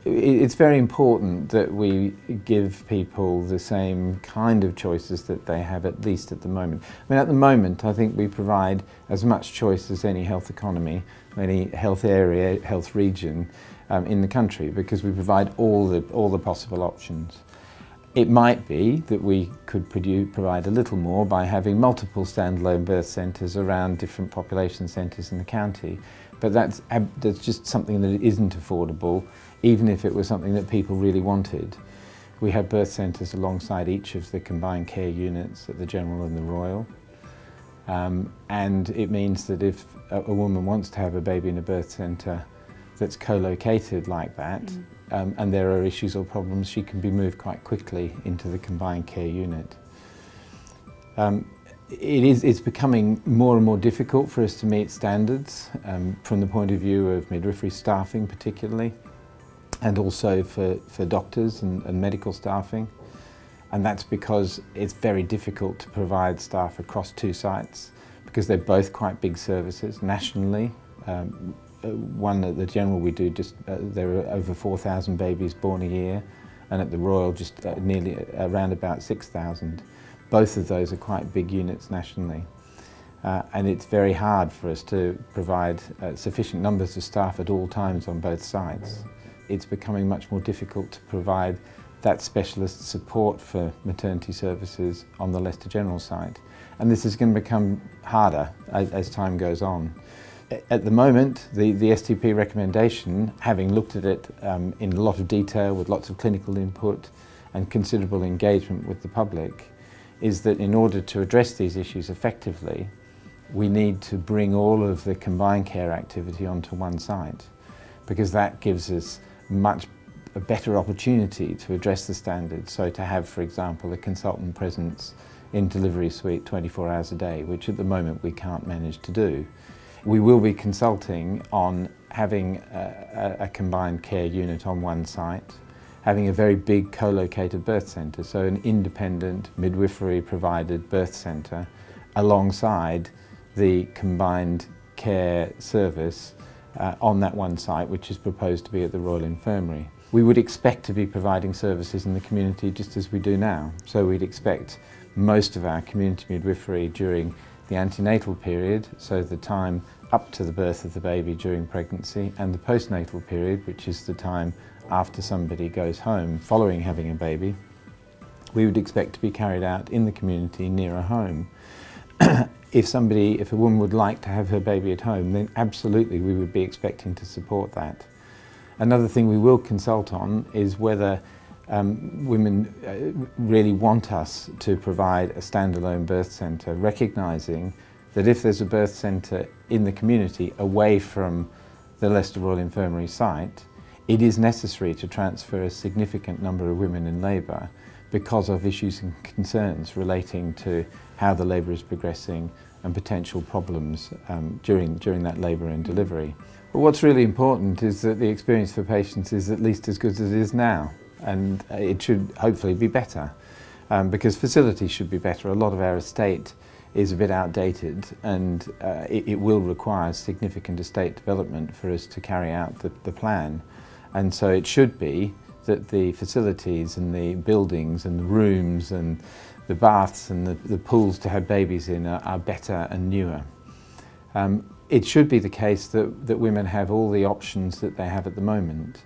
It's very important that we give people the same kind of choices that they have, at least at the moment. I mean, at the moment, I think we provide as much choice as any health economy, any health area, health region in the country, because we provide all the possible options. It might be that we could provide a little more by having multiple standalone birth centres around different population centres in the county, but that's just something that isn't affordable, even if it was something that people really wanted. We have birth centres alongside each of the combined care units at the General and the Royal, and it means that if a woman wants to have a baby in a birth centre that's co-located like that, and there are issues or problems, she can be moved quite quickly into the combined care unit. It's becoming more and more difficult for us to meet standards from the point of view of midwifery staffing particularly, and also for doctors and medical staffing. And that's because it's very difficult to provide staff across two sites, because they're both quite big services nationally. One at the General we do there are over 4,000 babies born a year, and at the Royal just nearly around about 6,000. Both of those are quite big units nationally. And it's very hard for us to provide sufficient numbers of staff at all times on both sites. It's becoming much more difficult to provide that specialist support for maternity services on the Leicester General site. And this is going to become harder as time goes on. At the moment, the STP recommendation, having looked at it in a lot of detail with lots of clinical input and considerable engagement with the public, is that in order to address these issues effectively, we need to bring all of the combined care activity onto one site, because that gives us a better opportunity to address the standards. So to have, for example, a consultant presence in delivery suite 24 hours a day, which at the moment we can't manage to do. We will be consulting on having a combined care unit on one site, having a very big co-located birth centre, so an independent midwifery provided birth centre alongside the combined care service on that one site, which is proposed to be at the Royal Infirmary. We would expect to be providing services in the community just as we do now. So we'd expect most of our community midwifery during the antenatal period, so the time up to the birth of the baby during pregnancy, and the postnatal period, which is the time after somebody goes home following having a baby, we would expect to be carried out in the community nearer home. If a woman would like to have her baby at home, then absolutely we would be expecting to support that. Another thing we will consult on is whether women really want us to provide a standalone birth centre, recognising that if there's a birth centre in the community away from the Leicester Royal Infirmary site, it is necessary to transfer a significant number of women in labour because of issues and concerns relating to how the labour is progressing and potential problems during that labour and delivery. But what's really important is that the experience for patients is at least as good as it is now, and it should hopefully be better, because facilities should be better. A lot of our estate is a bit outdated, and it will require significant estate development for us to carry out the plan. And so it should be that the facilities and the buildings and the rooms and the baths and the pools to have babies in are better and newer. It should be the case that women have all the options that they have at the moment.